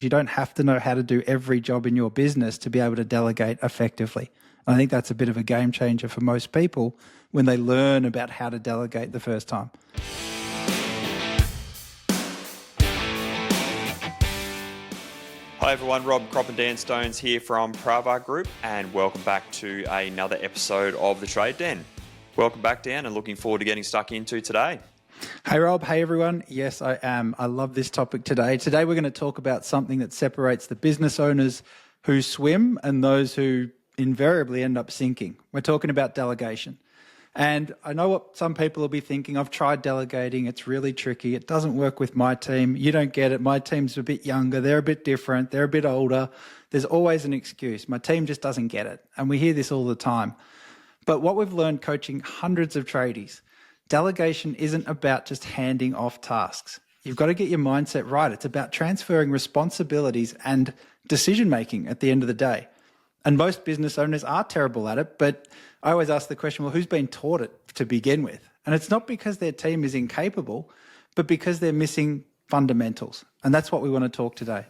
You don't have to know how to do every job in your business to be able to delegate effectively. I think that's a bit of a game changer for most people when they learn about how to delegate the first time. Hi everyone, Rob Crop and Dan Stones here from Pravar Group, and welcome back to another episode of The Trade Den. Welcome back, Dan, and looking forward to getting stuck into today. Hey Rob, hey everyone. Yes, I am. I love this topic today. Today we're going to talk about something that separates the business owners who swim and those who invariably end up sinking. We're talking about delegation. And I know what some people will be thinking. I've tried delegating. It's really tricky. It doesn't work with my team. You don't get it. My team's a bit younger. They're a bit different. They're a bit older. There's always an excuse. My team just doesn't get it. And we hear this all the time. But what we've learned coaching hundreds of tradies, delegation isn't about just handing off tasks. You've got to get your mindset right. It's about transferring responsibilities and decision-making at the end of the day. And most business owners are terrible at it, but I always ask the question, well, who's been taught it to begin with? And it's not because their team is incapable, but because they're missing fundamentals. And that's what we want to talk today.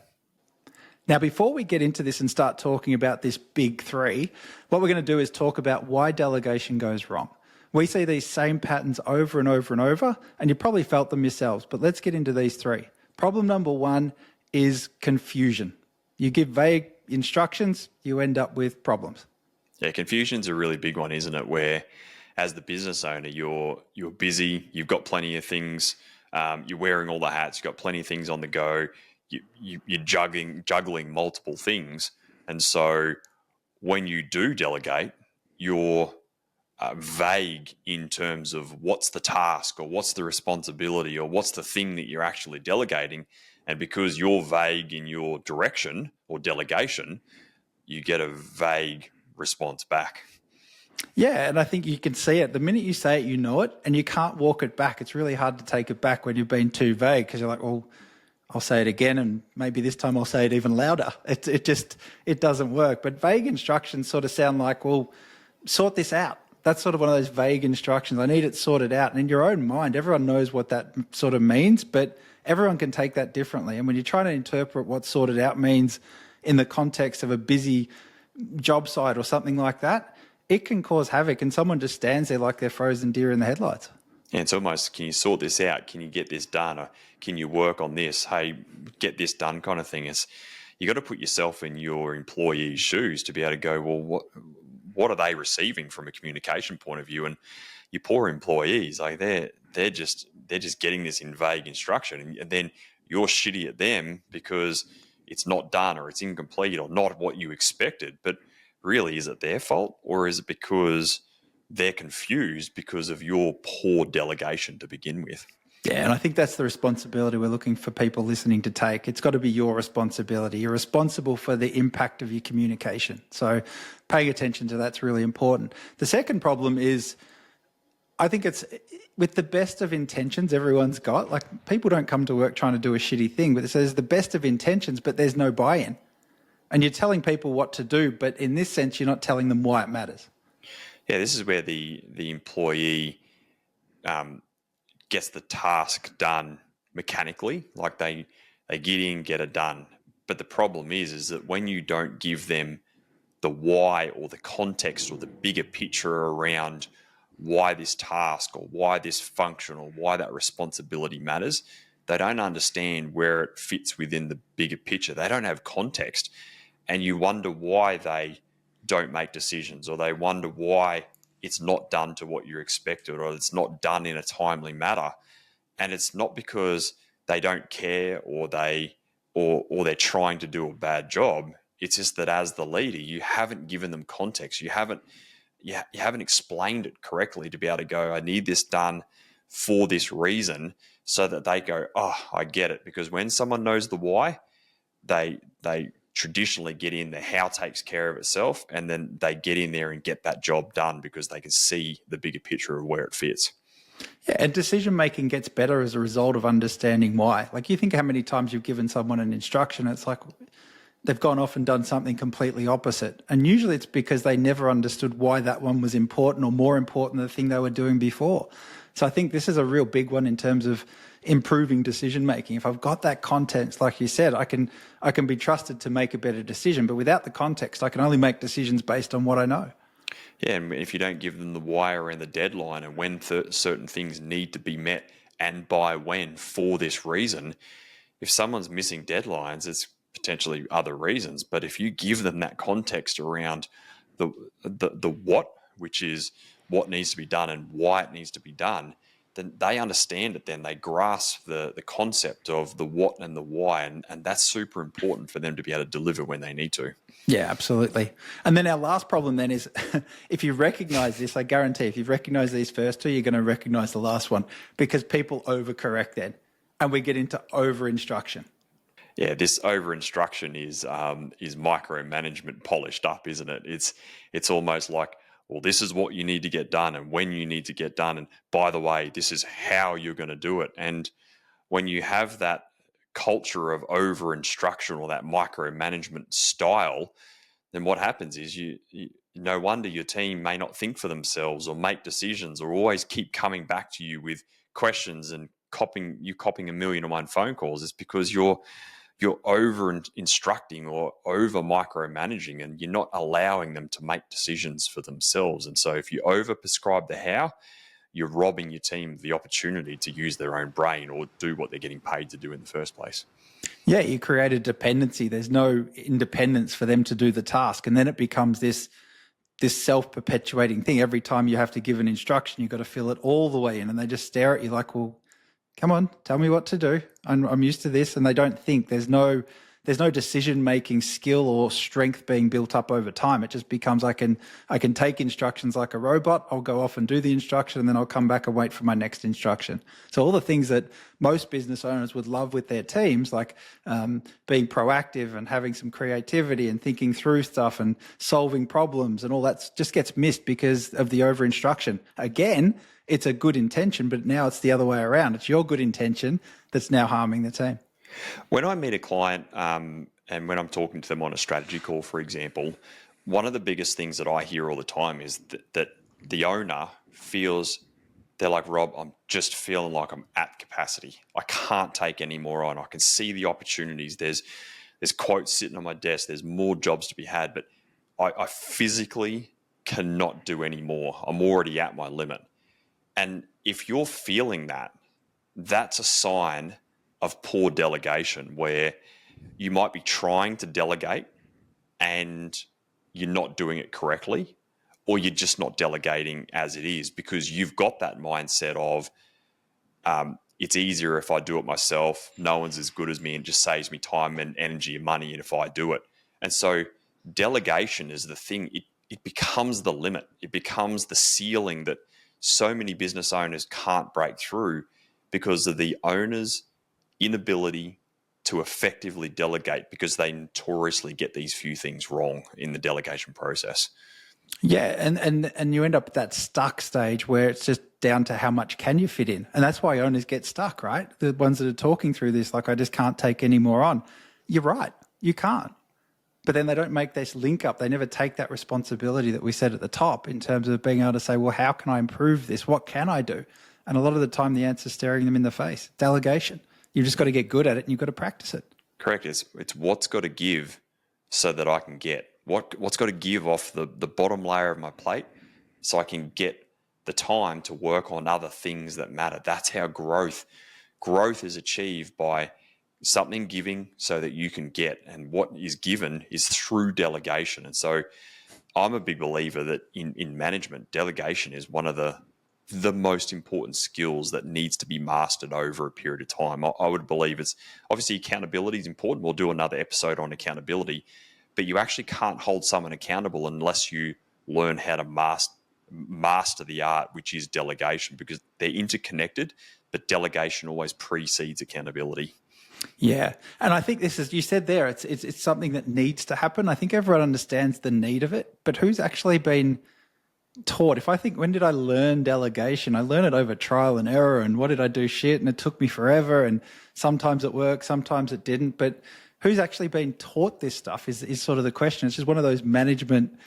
Now, before we get into this and start talking about this big three, what we're going to do is talk about why delegation goes wrong. We see these same patterns over and over and over, and you probably felt them yourselves, but let's get into these three. Problem number one is confusion. You give vague instructions, you end up with problems. Yeah, confusion's a really big one, isn't it? Where as the business owner, you're busy, you've got plenty of things, you're wearing all the hats, you've got plenty of things on the go, you're juggling multiple things. And so when you do delegate, you're vague in terms of what's the task or what's the responsibility or what's the thing that you're actually delegating. And because you're vague in your direction or delegation, you get a vague response back. Yeah, and I think you can see it. The minute you say it, you know it, and you can't walk it back. It's really hard to take it back when you've been too vague because you're like, well, I'll say it again, and maybe this time I'll say it even louder. It doesn't work. But vague instructions sort of sound like, well, sort this out. That's sort of one of those vague instructions. I need it sorted out. And in your own mind, everyone knows what that sort of means, but everyone can take that differently. And when you're trying to interpret what sorted out means in the context of a busy job site or something like that, it can cause havoc. And someone just stands there like they're frozen deer in the headlights. Yeah, it's almost, can you sort this out? Can you get this done? Or can you work on this? Hey, get this done kind of thing. You got to put yourself in your employee's shoes to be able to go, well, what are they receiving from a communication point of view? And your poor employees, like they're just getting this in vague instruction, and then you're shitty at them because it's not done or it's incomplete or not what you expected. But really, is it their fault, or is it because they're confused because of your poor delegation to begin with? Yeah, and I think that's the responsibility we're looking for people listening to take. It's got to be your responsibility. You're responsible for the impact of your communication. So paying attention to that's really important. The second problem is, I think it's with the best of intentions everyone's got. Like, people don't come to work trying to do a shitty thing, but it says the best of intentions, but there's no buy-in. And you're telling people what to do, but in this sense, you're not telling them why it matters. Yeah, this is where the employee gets the task done mechanically, like they get in, get it done. But the problem is that when you don't give them the why or the context or the bigger picture around why this task or why this function or why that responsibility matters, they don't understand where it fits within the bigger picture. They don't have context. And you wonder why they don't make decisions, or they wonder why it's not done to what you expected, or it's not done in a timely manner. And it's not because they don't care or they're trying to do a bad job. It's just that as the leader, you haven't given them context. You haven't explained it correctly to be able to go, I need this done for this reason, so that they go, oh, I get it. Because when someone knows the why, they traditionally get in, the how takes care of itself, and then they get in there and get that job done because they can see the bigger picture of where it fits. Yeah, and decision-making gets better as a result of understanding why. Like, you think how many times you've given someone an instruction, it's like they've gone off and done something completely opposite. And usually it's because they never understood why that one was important or more important than the thing they were doing before. So I think this is a real big one in terms of improving decision making. If I've got that context, like you said, I can be trusted to make a better decision. But without the context, I can only make decisions based on what I know. Yeah, and if you don't give them the why around the deadline and when certain things need to be met and by when for this reason, if someone's missing deadlines, it's potentially other reasons. But if you give them that context around the what, which is what needs to be done and why it needs to be done, then they understand it. Then they grasp the concept of the what and the why, and that's super important for them to be able to deliver when they need to. Yeah, absolutely. And then our last problem then is if you recognize this, I guarantee if you recognize these first two, you're going to recognize the last one, because people overcorrect then and we get into over instruction. Yeah, this over instruction is micromanagement polished up, isn't it? It's almost like, well, this is what you need to get done and when you need to get done, and by the way, this is how you're going to do it. And when you have that culture of over instruction or that micromanagement style, then what happens is you no wonder your team may not think for themselves or make decisions or always keep coming back to you with questions and copying a million and one phone calls. It's because you're over instructing or over micromanaging, and you're not allowing them to make decisions for themselves. And so if you over prescribe the how, you're robbing your team the opportunity to use their own brain or do what they're getting paid to do in the first place. Yeah, you create a dependency. There's no independence for them to do the task. And then it becomes this self-perpetuating thing. Every time you have to give an instruction, you've got to fill it all the way in. And they just stare at you like, well, come on, tell me what to do. I'm used to this. And they don't think. There's no decision-making skill or strength being built up over time. It just becomes I can take instructions like a robot. I'll go off and do the instruction, and then I'll come back and wait for my next instruction. So all the things that most business owners would love with their teams, like being proactive and having some creativity and thinking through stuff and solving problems and all that, just gets missed because of the over-instruction. Again, it's a good intention, but now it's the other way around. It's your good intention that's now harming the team. When I meet a client and when I'm talking to them on a strategy call, for example, one of the biggest things that I hear all the time is that the owner feels, they're like, Rob, I'm just feeling like I'm at capacity. I can't take any more on. I can see the opportunities. There's quotes sitting on my desk. There's more jobs to be had, but I physically cannot do any more. I'm already at my limit. And if you're feeling that, that's a sign of poor delegation, where you might be trying to delegate and you're not doing it correctly, or you're just not delegating as it is because you've got that mindset of it's easier if I do it myself. No one's as good as me, and it just saves me time and energy and money if I do it. And so delegation is the thing. It becomes the limit. It becomes the ceiling that so many business owners can't break through because of the owner's inability to effectively delegate, because they notoriously get these few things wrong in the delegation process. Yeah, and you end up at that stuck stage where it's just down to how much can you fit in. And that's why owners get stuck, right? The ones that are talking through this, like, I just can't take any more on. You're right, you can't. But then they don't make this link up. They never take that responsibility that we said at the top in terms of being able to say, well, how can I improve this? What can I do? And a lot of the time the answer is staring them in the face. Delegation. You've just got to get good at it, and you've got to practice it. Correct. It's what's got to give so that I can get. What's got to give off the bottom layer of my plate so I can get the time to work on other things that matter. That's how growth is achieved, by something giving so that you can get. And what is given is through delegation. And so I'm a big believer that in management, delegation is one of the most important skills that needs to be mastered over a period of time. I would believe it's obviously accountability is important. We'll do another episode on accountability, but you actually can't hold someone accountable unless you learn how to master the art, which is delegation, because they're interconnected, but delegation always precedes accountability. Yeah. And I think this is, you said there, it's something that needs to happen. I think everyone understands the need of it, but who's actually been taught? If I think, when did I learn delegation? I learned it over trial and error, and what did I do shit, and it took me forever, and sometimes it worked, sometimes it didn't. But who's actually been taught this stuff is sort of the question. It's just one of those management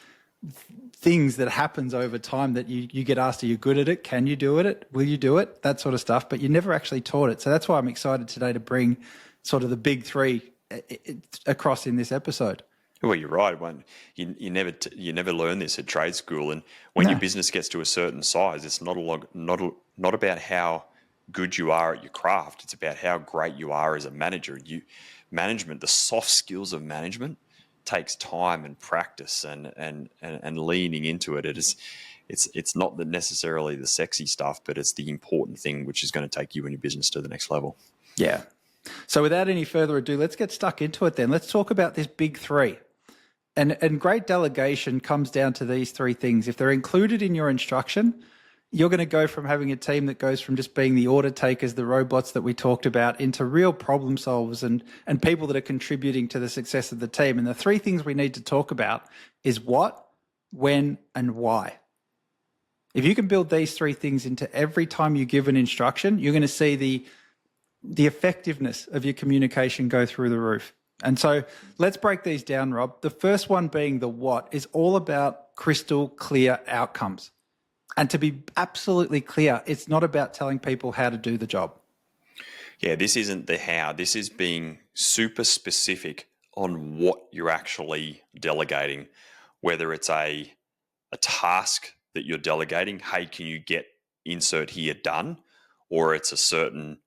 things that happens over time that you get asked, are you good at it? Can you do it? Will you do it? That sort of stuff. But you never actually taught it. So that's why I'm excited today to bring sort of the big three across in this episode. Well, you're right. You never learn this at trade school, and when your business gets to a certain size, it's not about how good you are at your craft. It's about how great you are as a manager. The soft skills of management takes time and practice and leaning into it. It's not necessarily the sexy stuff, but it's the important thing which is going to take you and your business to the next level. Yeah. So without any further ado, let's get stuck into it then. Let's talk about this big three. And great delegation comes down to these three things. If they're included in your instruction, you're going to go from having a team that goes from just being the order takers, the robots that we talked about, into real problem solvers and people that are contributing to the success of the team. And the three things we need to talk about is what, when, and why. If you can build these three things into every time you give an instruction, you're going to see the effectiveness of your communication go through the roof. And so let's break these down, Rob. The first one being the what is all about crystal clear outcomes. And to be absolutely clear, it's not about telling people how to do the job. Yeah, this isn't the how. This is being super specific on what you're actually delegating, whether it's a task that you're delegating, hey, can you get insert here done, or it's a certain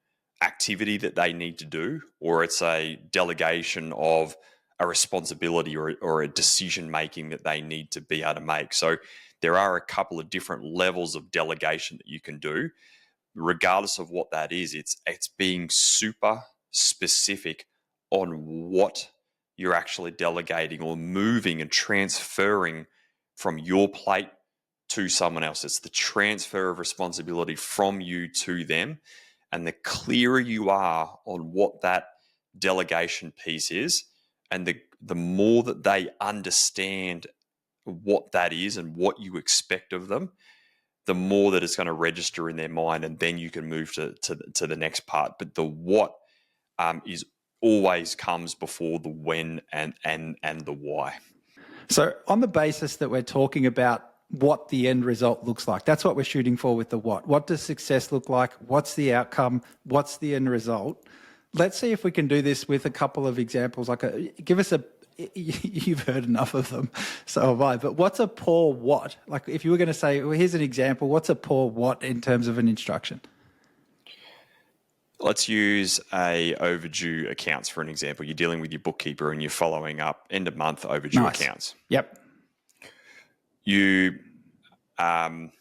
activity that they need to do, or it's a delegation of a responsibility or a decision making that they need to be able to make. So there are a couple of different levels of delegation that you can do. Regardless of what that is, it's being super specific on what you're actually delegating or moving and transferring from your plate to someone else. It's the transfer of responsibility from you to them. And the clearer you are on what that delegation piece is, and the more that they understand what that is and what you expect of them, the more that it's going to register in their mind, and then you can move to the next part. But the what is always comes before the when and the why. So on the basis that we're talking about what the end result looks like, that's what we're shooting for with the what. What does success look like? What's the outcome? What's the end result? Let's see if we can do this with a couple of examples. Give us you've heard enough of them, so have I. But what's a poor what? Like if you were going to say, well, here's an example, what's a poor what in terms of an instruction? Let's use a overdue accounts for an example. You're dealing with your bookkeeper and you're following up end of month overdue accounts. Yep. You ring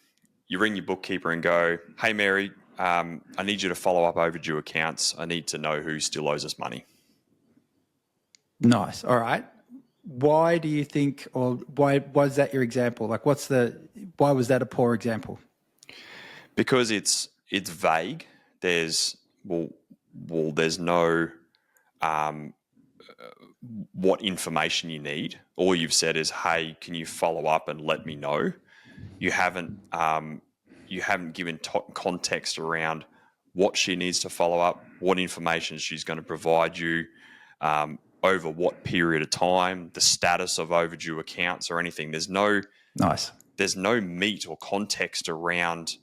your bookkeeper and go, hey, Mary, I need you to follow up overdue accounts. I need to know who still owes us money. Nice. All right. Why do you think, or why was that your example? Like, why was that a poor example? Because it's vague. There's no what information you need. All you've said is, hey, can you follow up and let me know? You haven't given context around what she needs to follow up, what information she's going to provide you, over what period of time, the status of overdue accounts or anything. There's no meat or context around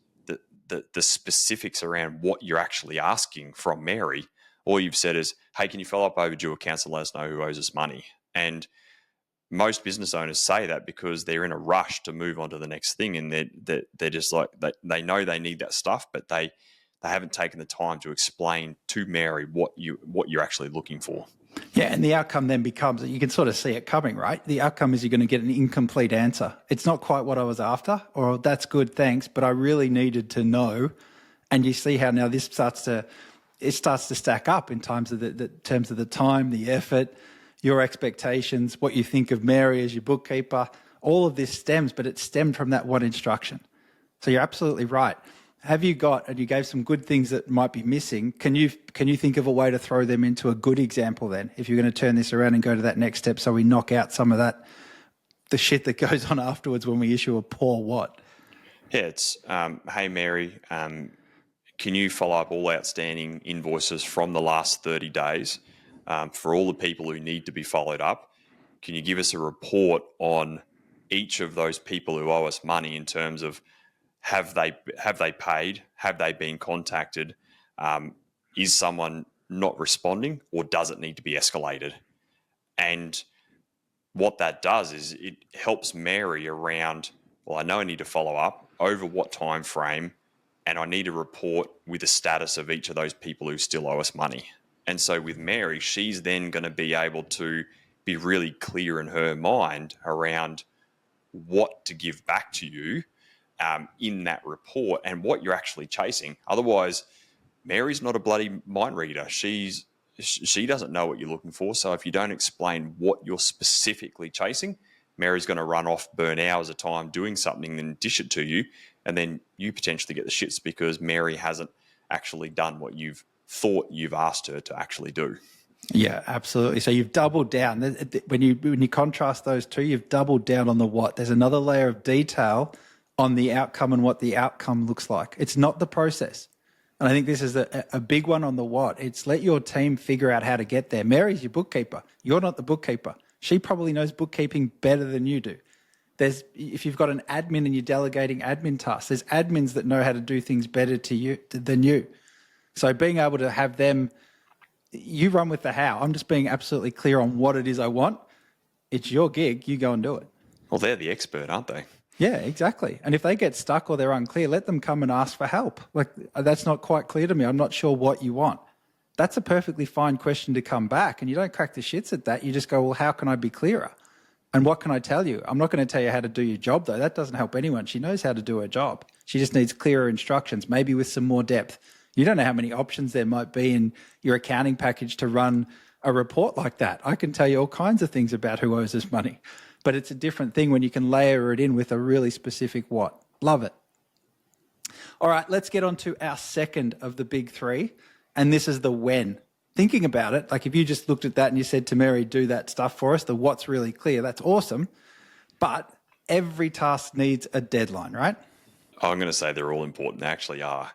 the specifics around what you're actually asking from Mary. All you've said is, hey, can you follow up overdue accounts and let us know who owes us money? And most business owners say that because they're in a rush to move on to the next thing, and they're just like, they know they need that stuff, but they haven't taken the time to explain to Mary what you're actually looking for. Yeah, and the outcome then becomes that you can sort of see it coming, right? The outcome is you're going to get an incomplete answer. It's not quite what I was after, or that's good, thanks, but I really needed to know. And you see how now this starts to stack up in terms of the time, the effort, your expectations, what you think of Mary as your bookkeeper. All of this stems, but it stemmed from that one instruction. So you're absolutely right. Have you got, and you gave some good things that might be missing, can you think of a way to throw them into a good example then, if you're going to turn this around and go to that next step so we knock out some of that, the shit that goes on afterwards when we issue a poor what? Yeah, it's, hey, Mary, can you follow up all outstanding invoices from the last 30 days for all the people who need to be followed up? Can you give us a report on each of those people who owe us money in terms of have they paid, have they been contacted, is someone not responding, or does it need to be escalated? And what that does is it helps Mary around, well, I know I need to follow up over what time frame, and I need to report with the status of each of those people who still owe us money. And so with Mary, she's then going to be able to be really clear in her mind around what to give back to you in that report and what you're actually chasing. Otherwise, Mary's not a bloody mind reader. She doesn't know what you're looking for. So if you don't explain what you're specifically chasing, Mary's going to run off, burn hours of time doing something, then dish it to you, and then you potentially get the shits because Mary hasn't actually done what you've thought you've asked her to actually do. Yeah, absolutely. So you've doubled down. When you contrast those two, you've doubled down on the what. There's another layer of detail on the outcome and what the outcome looks like. It's not the process. And I think this is a big one on the what. It's let your team figure out how to get there. Mary's your bookkeeper. You're not the bookkeeper. She probably knows bookkeeping better than you do. If you've got an admin and you're delegating admin tasks, there's admins that know how to do things better than you. So being able to have them, you run with the how. I'm just being absolutely clear on what it is I want. It's your gig. You go and do it. Well, they're the expert, aren't they? Yeah, exactly. And if they get stuck or they're unclear, let them come and ask for help. Like, that's not quite clear to me. I'm not sure what you want. That's a perfectly fine question to come back. And you don't crack the shits at that. You just go, well, how can I be clearer? And what can I tell you? I'm not going to tell you how to do your job, though. That doesn't help anyone. She knows how to do her job. She just needs clearer instructions, maybe with some more depth. You don't know how many options there might be in your accounting package to run a report like that. I can tell you all kinds of things about who owes us money. But it's a different thing when you can layer it in with a really specific what. Love it. All right, let's get on to our second of the big three, and this is the when. Thinking about it, like if you just looked at that and you said to Mary, do that stuff for us, the what's really clear, that's awesome. But every task needs a deadline, right? I'm going to say they're all important. They actually are.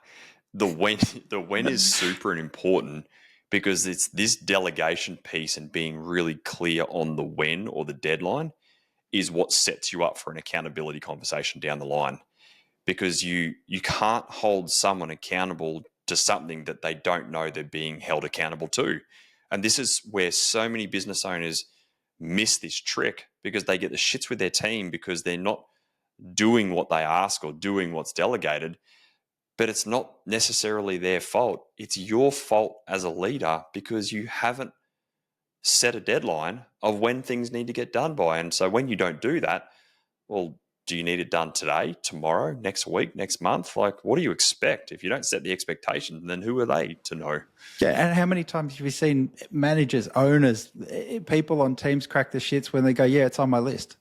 The when is super important because it's this delegation piece and being really clear on the when or the deadline is what sets you up for an accountability conversation down the line, because you can't hold someone accountable to something that they don't know they're being held accountable to. And this is where so many business owners miss this trick because they get the shits with their team because they're not doing what they ask or doing what's delegated. But it's not necessarily their fault. It's your fault as a leader because you haven't set a deadline of when things need to get done by. And so when you don't do that, well, do you need it done today, tomorrow, next week, next month? Like, what do you expect? If you don't set the expectation, then who are they to know? Yeah, and how many times have you seen managers, owners, people on teams crack the shits when they go, yeah, it's on my list.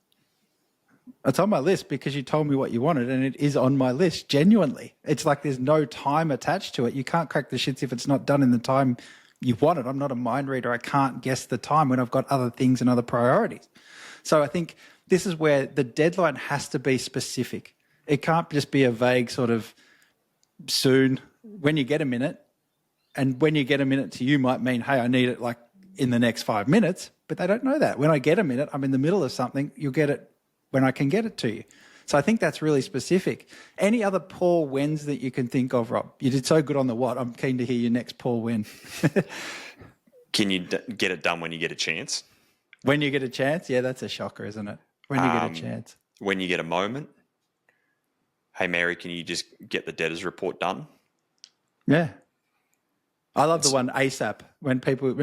It's on my list because you told me what you wanted and it is on my list, genuinely. It's like there's no time attached to it. You can't crack the shits if it's not done in the time you want it. I'm not a mind reader. I can't guess the time when I've got other things and other priorities. So I think this is where the deadline has to be specific. It can't just be a vague sort of soon, when you get a minute. And when you get a minute to you might mean, hey, I need it like in the next 5 minutes. But they don't know that. When I get a minute, I'm in the middle of something. You'll get it when I can get it to you. So I think that's really specific. Any other poor wins that you can think of, Rob? You did so good on the what. I'm keen to hear your next poor win. Can you get it done when you get a chance? When you get a chance? Yeah, that's a shocker, isn't it? When you get a chance. When you get a moment. Hey, Mary, can you just get the debtors report done? Yeah. I love the one ASAP. When people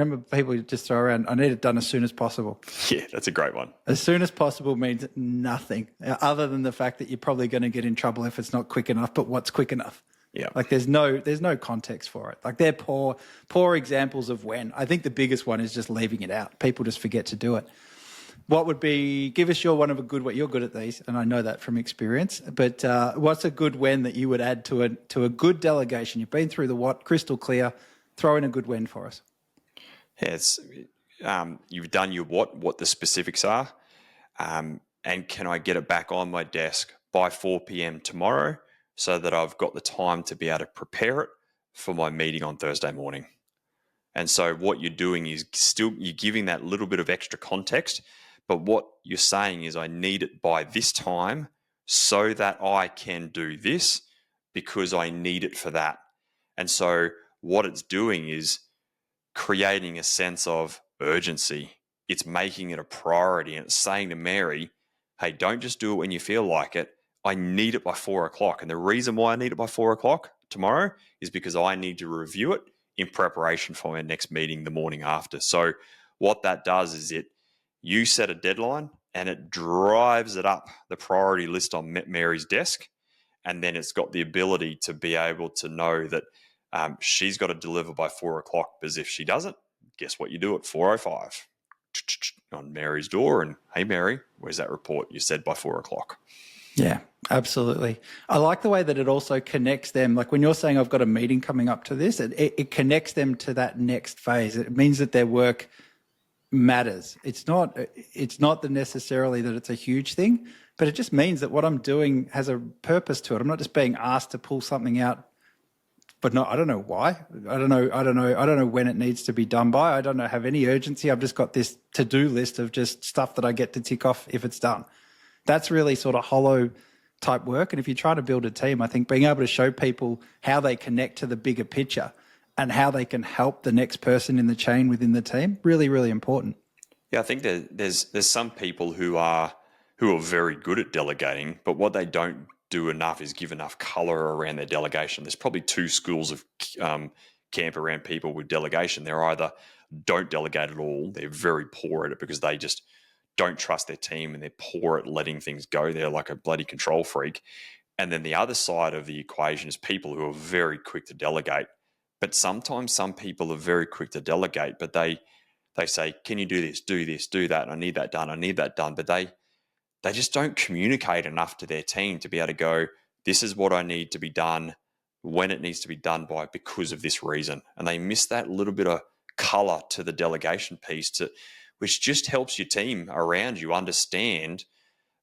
just throw around, I need it done as soon as possible. Yeah, that's a great one. As soon as possible means nothing other than the fact that you're probably going to get in trouble if it's not quick enough, but what's quick enough? Yeah. Like there's no context for it. Like they're poor examples of when. I think the biggest one is just leaving it out. People just forget to do it. What would be, give us your one of a good, you're good at these, and I know that from experience, but what's a good when that you would add to a good delegation? You've been through the what, crystal clear, throw in a good when for us. Yeah, it's, you've done your what the specifics are, and can I get it back on my desk by 4 p.m. tomorrow so that I've got the time to be able to prepare it for my meeting on Thursday morning. And so what you're doing is you're giving that little bit of extra context, But what you're saying is I need it by this time so that I can do this because I need it for that. And so what it's doing is creating a sense of urgency. It's making it a priority, and it's saying to Mary, hey, don't just do it when you feel like it. I need it by 4 o'clock. And the reason why I need it by 4 o'clock tomorrow is because I need to review it in preparation for my next meeting the morning after. So what that does is you set a deadline and it drives it up the priority list on Mary's desk. And then it's got the ability to be able to know that she's got to deliver by 4 o'clock, because if she doesn't, guess what you do at 4:05 on Mary's door, and hey, Mary, where's that report? You said by 4 o'clock. Yeah, absolutely. I like the way that it also connects them. Like when you're saying I've got a meeting coming up to this, it connects them to that next phase. It means that their work matters. It's not necessarily that it's a huge thing, but it just means that what I'm doing has a purpose to it. I'm not just being asked to pull something out, but I don't know why. I don't know when it needs to be done by. I don't have any urgency. I've just got this to-do list of just stuff that I get to tick off if it's done. That's really sort of hollow type work. And if you try to build a team, I think being able to show people how they connect to the bigger picture and how they can help the next person in the chain within the team, really, really important. Yeah, I think there's some people who are very good at delegating, but what they don't do enough is give enough color around their delegation. There's probably two schools of camp around people with delegation. They're either don't delegate at all, they're very poor at it because they just don't trust their team and they're poor at letting things go. They're like a bloody control freak. And then the other side of the equation is people who are very quick to delegate. But sometimes some people are very quick to delegate, but they say, can you do this, do that, I need that done. But they just don't communicate enough to their team to be able to go, this is what I need to be done, when it needs to be done by, because of this reason. And they miss that little bit of color to the delegation piece, which just helps your team around you understand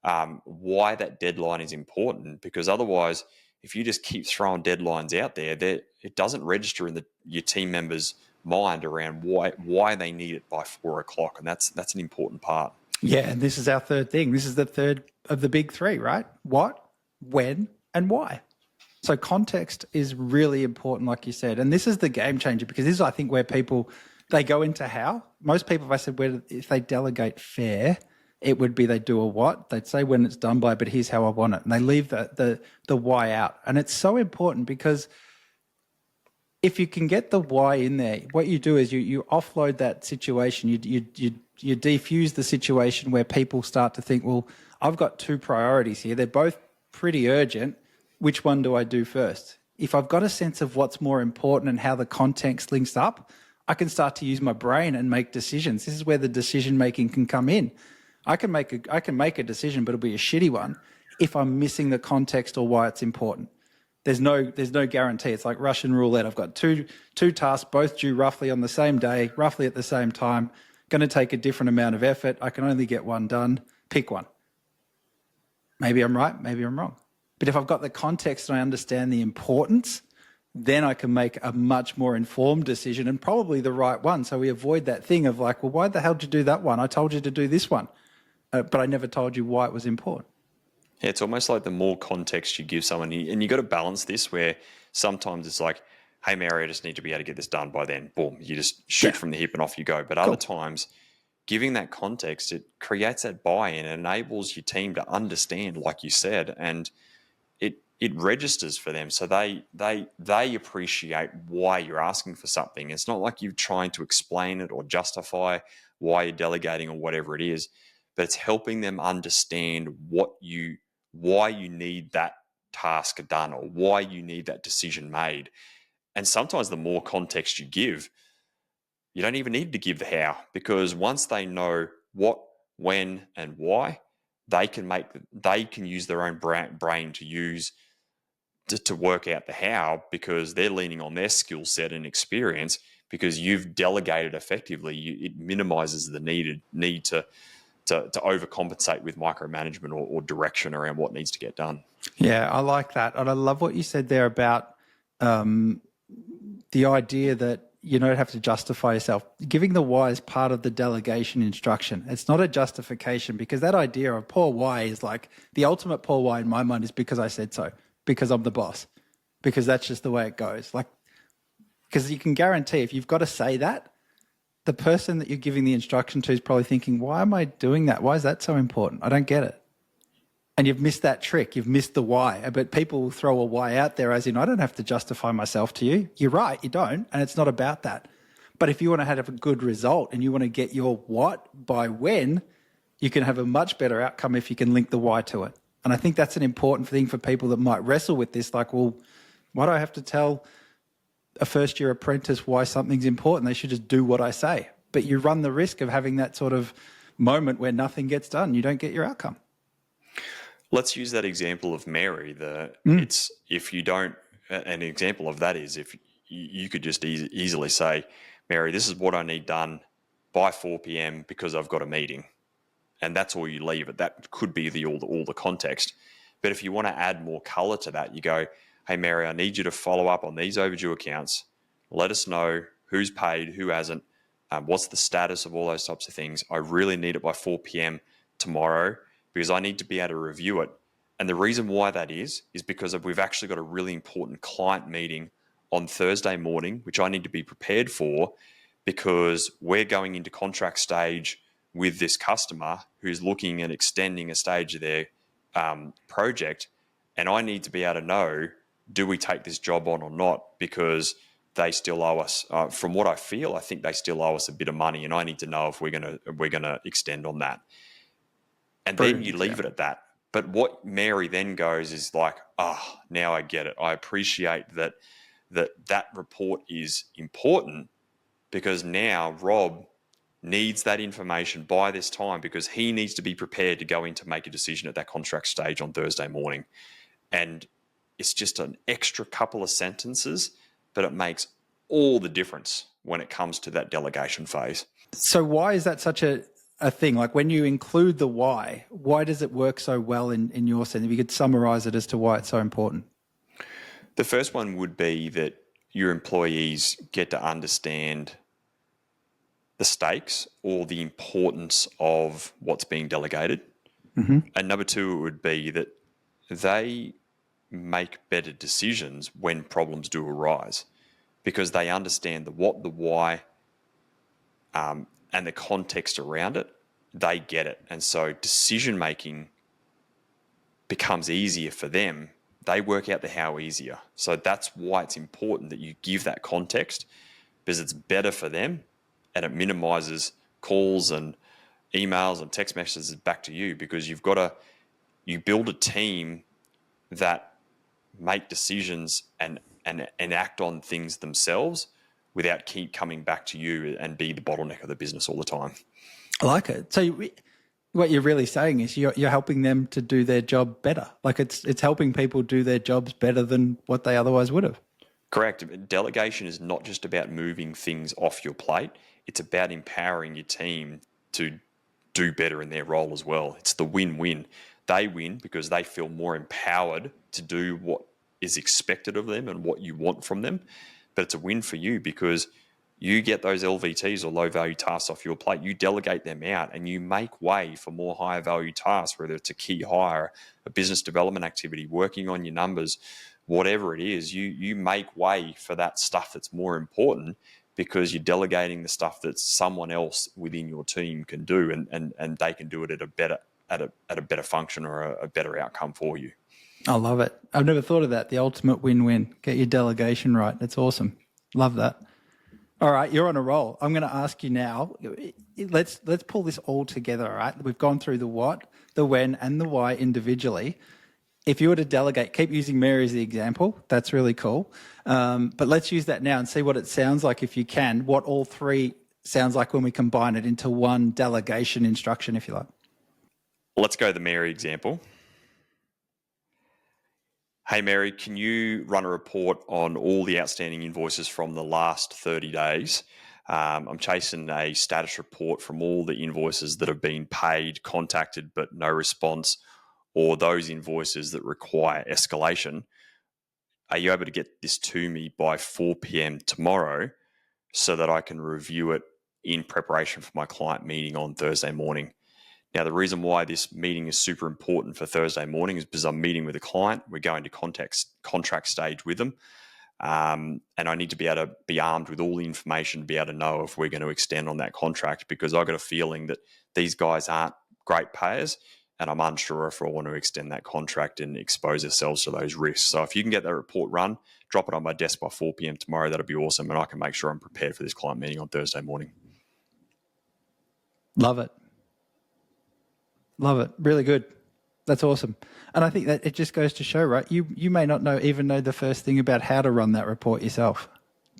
why that deadline is important. Because otherwise, if you just keep throwing deadlines out there, it doesn't register in your team members' mind around why they need it by 4 o'clock. And that's an important part. Yeah, and this is our third thing. This is the third of the big three, right? What, when, and why. So context is really important, like you said. And this is the game changer, because this is, I think, where people, they go into how. Most people, if I said, if they delegate fair, it would be they do a what. They'd say when it's done by, but here's how I want it. And they leave the why out. And it's so important because if you can get the why in there, what you do is you offload that situation. You defuse the situation where people start to think, well, I've got two priorities here. They're both pretty urgent. Which one do I do first? If I've got a sense of what's more important and how the context links up, I can start to use my brain and make decisions. This is where the decision making can come in. I can make a decision, but it'll be a shitty one if I'm missing the context or why it's important. There's no guarantee. It's like Russian roulette. I've got two tasks, both due roughly on the same day, roughly at the same time, going to take a different amount of effort. I can only get one done. Pick one. Maybe I'm right, maybe I'm wrong. But if I've got the context and I understand the importance, then I can make a much more informed decision and probably the right one. So we avoid that thing of like, well, why the hell did you do that one? I told you to do this one, but I never told you why it was important. Yeah, it's almost like the more context you give someone, and you got to balance this where sometimes it's like, hey, Mary, I just need to be able to get this done by then. Boom, you just shoot from the hip and off you go. But other times, giving that context, it creates that buy-in, it enables your team to understand, like you said, and it registers for them. So they appreciate why you're asking for something. It's not like you're trying to explain it or justify why you're delegating or whatever it is, but it's helping them understand why you need that task done or why you need that decision made. And sometimes the more context you give, you don't even need to give the how, because once they know what, when, and why, they can use their own brain to use to work out the how, because they're leaning on their skill set and experience. Because you've delegated effectively, it minimizes the need to overcompensate with micromanagement or direction around what needs to get done. Yeah, I like that. And I love what you said there about the idea that you don't have to justify yourself. Giving the why is part of the delegation instruction. It's not a justification, because that idea of poor why is like the ultimate poor why in my mind is because I said so, because I'm the boss, because that's just the way it goes. Like, because you can guarantee if you've got to say that, the person that you're giving the instruction to is probably thinking, why am I doing that? Why is that so important? I don't get it. And you've missed that trick. You've missed the why. But people will throw a why out there as in, I don't have to justify myself to you. You're right, you don't. And it's not about that. But if you want to have a good result and you want to get your what by when, you can have a much better outcome if you can link the why to it. And I think that's an important thing for people that might wrestle with this. Like, well, why do I have to tell a first-year apprentice why something's important? They should just do what I say. But you run the risk of having that sort of moment where nothing gets done. You don't get your outcome. Let's use that example of Mary. It's if you don't. An example of that is if you could just easily say, Mary, this is what I need done by 4 p.m. because I've got a meeting, and that's all you leave it. That could be all the context. But if you want to add more color to that, you go, hey, Mary, I need you to follow up on these overdue accounts. Let us know who's paid, who hasn't, what's the status of all those types of things. I really need it by 4 p.m. tomorrow because I need to be able to review it. And the reason why that is because we've actually got a really important client meeting on Thursday morning, which I need to be prepared for because we're going into contract stage with this customer who's looking at extending a stage of their project. And I need to be able to know, do we take this job on or not? Because they still owe us. From what I feel, I think they still owe us a bit of money, and I need to know if we're gonna extend on that. And then you leave it at that. But what Mary then goes is like, now I get it. I appreciate that report is important because now Rob needs that information by this time because he needs to be prepared to go in to make a decision at that contract stage on Thursday morning. And it's just an extra couple of sentences, but it makes all the difference when it comes to that delegation phase. So why is that such a thing? Like when you include the why does it work so well in your sense? If you could summarize it as to why it's so important. The first one would be that your employees get to understand the stakes or the importance of what's being delegated. Mm-hmm. And number two would be that they make better decisions when problems do arise because they understand the what, the why, and the context around it. They get it. And so decision making becomes easier for them. They work out the how easier. So that's why it's important that you give that context because it's better for them and it minimizes calls and emails and text messages back to you because you build a team that make decisions and act on things themselves without keep coming back to you and be the bottleneck of the business all the time. I like it. So what you're really saying is you're helping them to do their job better. Like it's helping people do their jobs better than what they otherwise would have. Correct. Delegation is not just about moving things off your plate. It's about empowering your team to do better in their role as well. It's the win-win. They win because they feel more empowered to do what is expected of them and what you want from them. But it's a win for you because you get those LVTs or low value tasks off your plate. You delegate them out and you make way for more higher value tasks, whether it's a key hire, a business development activity, working on your numbers, whatever it is, you make way for that stuff that's more important because you're delegating the stuff that someone else within your team can do and they can do it at a better function or a better outcome for you. I love it. I've never thought of that. The ultimate win-win. Get your delegation right. That's awesome. Love that. All right, you're on a roll. I'm going to ask you now. Let's pull this all together. All right, we've gone through the what, the when, and the why individually. If you were to delegate, keep using Mary as the example. That's really cool. But let's use that now and see what it sounds like if you can. What all three sounds like when we combine it into one delegation instruction, if you like. Let's go the Mary example. Hey, Mary, can you run a report on all the outstanding invoices from the last 30 days? I'm chasing a status report from all the invoices that have been paid, contacted, but no response, or those invoices that require escalation. Are you able to get this to me by 4 p.m. tomorrow so that I can review it in preparation for my client meeting on Thursday morning. Now, the reason why this meeting is super important for Thursday morning is because I'm meeting with a client. We're going to contract stage with them. And I need to be able to be armed with all the information to be able to know if we're going to extend on that contract, because I've got a feeling that these guys aren't great payers, and I'm unsure if I want to extend that contract and expose ourselves to those risks. So if you can get that report run, drop it on my desk by 4 p.m. tomorrow, that'll be awesome, and I can make sure I'm prepared for this client meeting on Thursday morning. Love it. Love it. Really good. That's awesome. And I think that it just goes to show, right? You may not even know the first thing about how to run that report yourself,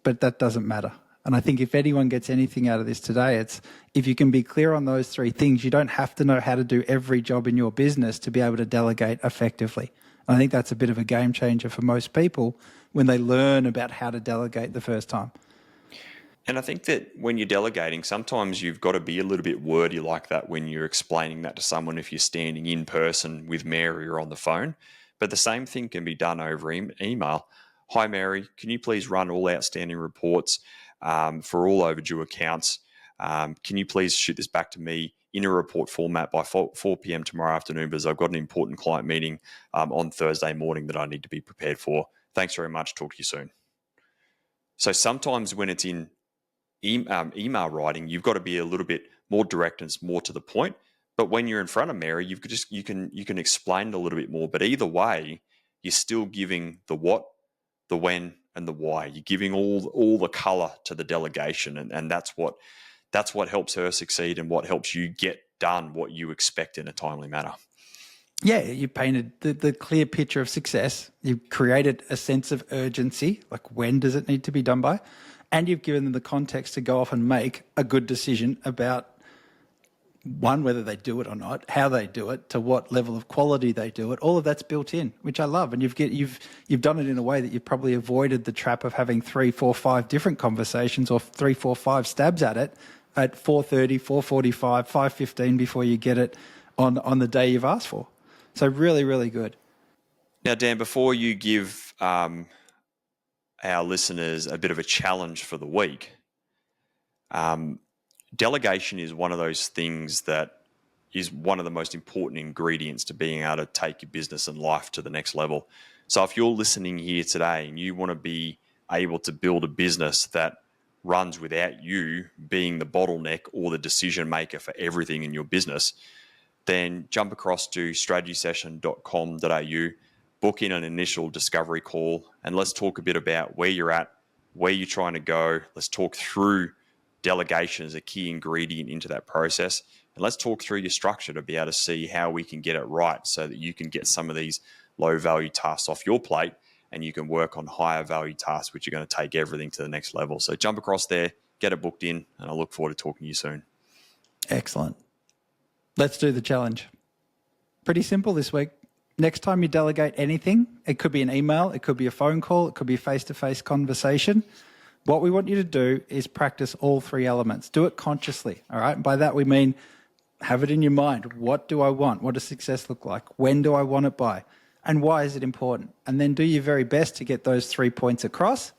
but that doesn't matter. And I think if anyone gets anything out of this today, it's if you can be clear on those three things, you don't have to know how to do every job in your business to be able to delegate effectively. And I think that's a bit of a game changer for most people when they learn about how to delegate the first time. And I think that when you're delegating, sometimes you've got to be a little bit wordy like that when you're explaining that to someone, if you're standing in person with Mary or on the phone. But the same thing can be done over email. Hi, Mary, can you please run all outstanding reports for all overdue accounts? Can you please shoot this back to me in a report format by 4 p.m. tomorrow afternoon, because I've got an important client meeting on Thursday morning that I need to be prepared for. Thanks very much. Talk to you soon. So sometimes when it's in email writing, you've got to be a little bit more direct and more to the point. But when you're in front of Mary, you can explain it a little bit more. But either way, you're still giving the what, the when, and the why. You're giving all the color to the delegation, and that's what helps her succeed and what helps you get done what you expect in a timely manner. Yeah, you painted the clear picture of success. You've created a sense of urgency, like when does it need to be done by? And you've given them the context to go off and make a good decision about, one, whether they do it or not, how they do it, to what level of quality they do it. All of that's built in, which I love. And you've done it in a way that you've probably avoided the trap of having 3, 4, 5 different conversations, or 3, 4, 5 stabs at it at 4:30, 4:45, 5:15 before you get it on the day you've asked for. So really, really good. Now, Dan, before you give our listeners a bit of a challenge for the week, delegation is one of those things that is one of the most important ingredients to being able to take your business and life to the next level. So if you're listening here today and you want to be able to build a business that runs without you being the bottleneck or the decision maker for everything in your business, then jump across to strategysession.com.au, book in an initial discovery call, and let's talk a bit about where you're at, where you're trying to go. Let's talk through delegation as a key ingredient into that process. And let's talk through your structure to be able to see how we can get it right so that you can get some of these low value tasks off your plate and you can work on higher value tasks, which are going to take everything to the next level. So jump across there, get it booked in, and I look forward to talking to you soon. Excellent. Let's do the challenge. Pretty simple this week. Next time you delegate anything, it could be an email, it could be a phone call, it could be a face-to-face conversation. What we want you to do is practice all three elements. Do it consciously, all right? And by that we mean have it in your mind. What do I want? What does success look like? When do I want it by? And why is it important? And then do your very best to get those 3 points across,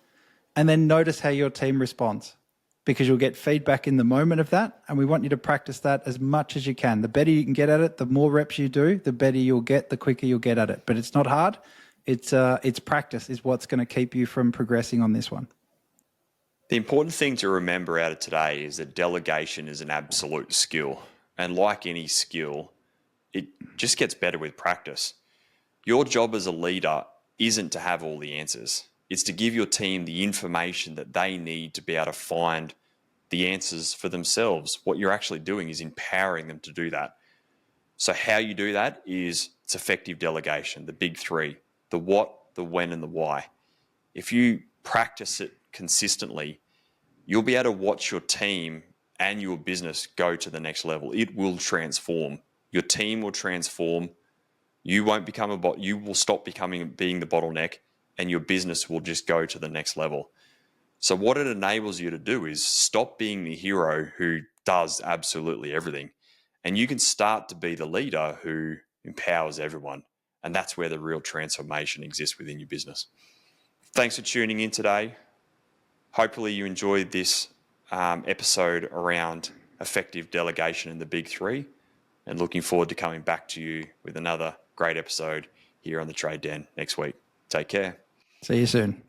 and then notice how your team responds, because you'll get feedback in the moment of that, and we want you to practice that as much as you can. The better you can get at it, the more reps you do, the better you'll get, the quicker you'll get at it. But it's not hard. It's practice is what's going to keep you from progressing on this one. The important thing to remember out of today is that delegation is an absolute skill. And like any skill, it just gets better with practice. Your job as a leader isn't to have all the answers. It's to give your team the information that they need to be able to find the answers for themselves. What you're actually doing is empowering them to do that. So how you do that is it's effective delegation, the big three, the what, the when, and the why. If you practice it consistently, you'll be able to watch your team and your business go to the next level. It will transform. Your team will transform. You won't become a bot. You will stop being the bottleneck, and your business will just go to the next level. So what it enables you to do is stop being the hero who does absolutely everything, and you can start to be the leader who empowers everyone. And that's where the real transformation exists within your business. Thanks for tuning in today. hopefully you enjoyed this episode around effective delegation in the big three, and looking forward to coming back to you with another great episode here on the Trade Den next week. Take care. See you soon.